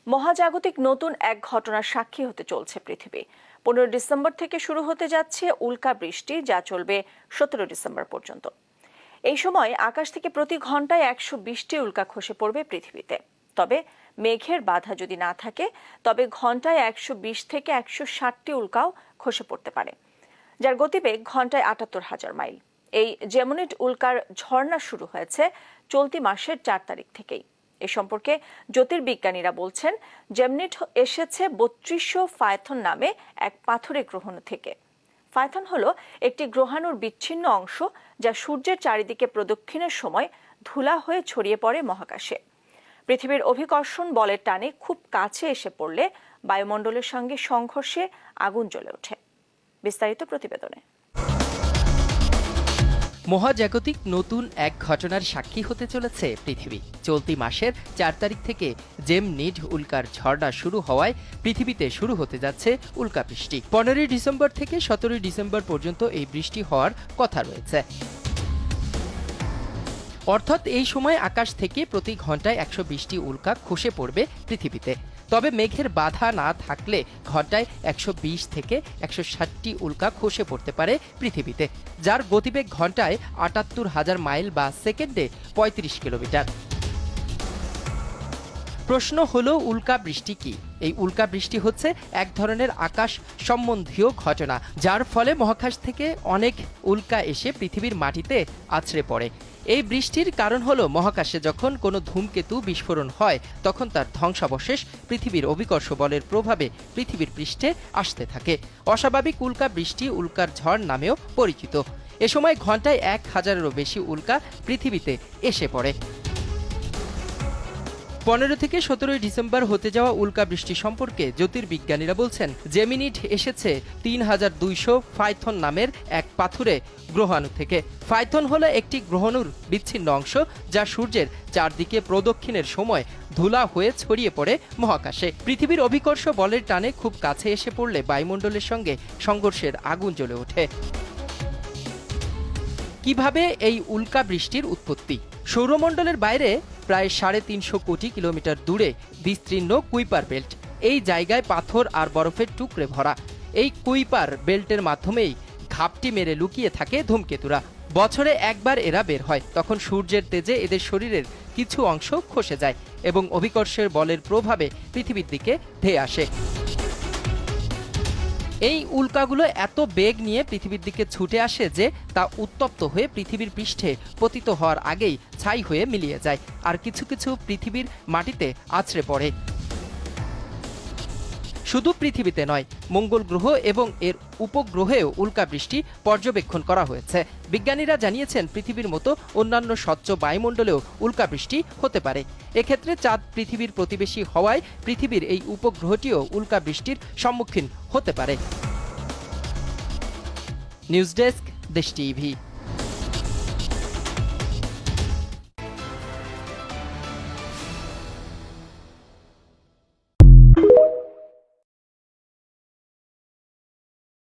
মহাজাগতিক নতুন এক ঘটনার সাক্ষী হতে চলছে পৃথিবী। 15 ডিসেম্বর থেকে শুরু হতে যাচ্ছে উল্কা বৃষ্টি, যা চলবে 17 ডিসেম্বর পর্যন্ত। এই সময় আকাশ থেকে প্রতি ঘন্টায় 120টি উল্কা খসে পড়বে পৃথিবীতে। তবে মেঘের বাধা যদি না থাকে, তবে ঘন্টায় 120 থেকে 160টি উল্কাও খসে পড়তে পারে, যার গতিবেগ ঘন্টায় 78,000 মাইল। এই জেমিনিড উল্কার ঝর্ণা শুরু হয়েছে চলতি মাসের 4 তারিখ থেকেই। এ সম্পর্কে জ্যোতির্বিজ্ঞানীরা বলছেন, জেমিনিড এসেছে 3200 ফায়থন নামে এক পাথুরে গ্রহাণু থেকে। ফায়থন হলো একটি গ্রহাণুর বিচ্ছিন্ন অংশ, যা সূর্যের চারিদিকে প্রদক্ষিণের সময় ধুলা হয়ে ছড়িয়ে পড়ে মহাকাশে। পৃথিবীর অভিকর্ষণ বলের টানে খুব কাছে এসে পড়লে বায়ুমণ্ডলের সঙ্গে সংঘর্ষে আগুন জ্বলে ওঠে। বিস্তারিত প্রতিবেদনে। মহাজাগতিক নতুন এক ঘটনার সাক্ষী হতে চলেছে পৃথিবী। চলতি মাসের 4 তারিখ থেকে জেমিনিড উল্কার ঝর্ণা শুরু হওয়ায় পৃথিবীতে শুরু হতে যাচ্ছে উল্কা বৃষ্টি। 15 ডিসেম্বর থেকে 17 ডিসেম্বর পর্যন্ত এই বৃষ্টি হওয়ার কথা রয়েছে। অর্থাৎ এই সময় আকাশ থেকে প্রতি ঘন্টায় 120টি উল্কা খসে পড়বে পৃথিবীতে। তবে মেঘের বাধা না থাকলে ঘন্টায় 120 থেকে 160টি উল্কা খসে পড়তে পারে পৃথিবীতে, যার গতিবেগ ঘন্টায় 78,000 মাইল বা সেকেন্ডে 35 কিলোমিটার। প্রশ্ন হলো, উল্কা বৃষ্টি কি? এই উল্কা বৃষ্টি হচ্ছে এক ধরনের আকাশ সম্বন্ধীয় ঘটনা, যার ফলে মহাকাশ থেকে অনেক উল্কা এসে পৃথিবীর মাটিতে আছড়ে পড়ে। এই বৃষ্টির কারণ হলো, মহাকাশে যখন কোনো ধূমকেতু বিস্ফোরণ হয়, তখন তার ধ্বংসাবশেষ পৃথিবীর অভিকর্ষ বলের প্রভাবে পৃথিবীর পৃষ্ঠে আসতে থাকে। অস্বাভাবিক উল্কা বৃষ্টি উল্কার ঝড় নামেও পরিচিত। এ সময় ঘন্টায় 1000-এরও বেশি উল্কা পৃথিবীতে এসে পড়ে। 15 থেকে 17 ডিসেম্বর হতে যাওয়া উল্কা বৃষ্টি সম্পর্কে জ্যোতির্বিজ্ঞানীরা বলছেন, জেমিনিড এসেছে 3200 ফায়থন নামের এক পাথুরে গ্রহাণু থেকে। ফায়থন হলো একটি গ্রহাণুর বিচ্ছিন্ন অংশ, যা সূর্যের চারদিকে প্রদক্ষিণের সময় ধুলা হয়ে ছড়িয়ে পড়ে মহাকাশে। পৃথিবীর অভিকর্ষ বলের টানে খুব কাছে এসে পড়লে বায়ুমণ্ডলের সঙ্গে সংঘর্ষের আগুন জ্বলে ওঠে। কিভাবে এই উল্কা বৃষ্টির উৎপত্তি? সৌরমণ্ডলের বাইরে প্রায় 350 কোটি কিলোমিটার দূরে বিস্তীর্ণ কুইপার বেল্ট। এই জায়গায় পাথর আর বরফের টুকরে ভরা। এই কুইপার বেল্টের মাধ্যমেই ঘাপটি মেরে লুকিয়ে থাকে ধূমকেতুরা। বছরে একবার এরা বের হয়, তখন সূর্যের তেজে এদের শরীরের কিছু অংশ খসে যায় এবং অভিকর্ষের বলের প্রভাবে পৃথিবীর দিকে ধেয়ে আসে। এই উল্কাগুলো এত বেগ নিয়ে পৃথিবীর দিকে ছুটে আসে যে তা উত্তপ্ত হয়ে পৃথিবীর পৃষ্ঠে পতিত হওয়ার আগেই ছাই হয়ে মিলিয়ে যায়, আর কিছু কিছু পৃথিবীর মাটিতে আছড়ে পড়ে। শুধু পৃথিবীতে নয়, মঙ্গল গ্রহ এবং এর উপগ্রহেও উল্কা বৃষ্টি পর্যবেক্ষণ করা হয়েছে। বিজ্ঞানীরা জানিয়েছেন, পৃথিবীর মতো অন্যান্য স্বচ্ছ বায়ুমণ্ডলেও উল্কা বৃষ্টি হতে পারে। এক্ষেত্রে চাঁদ পৃথিবীর প্রতিবেশী হওয়ায় পৃথিবীর এই উপগ্রহটিও উল্কা বৃষ্টির সম্মুখীন হতে পারে। নিউজ ডেস্ক, দেশ টিভি।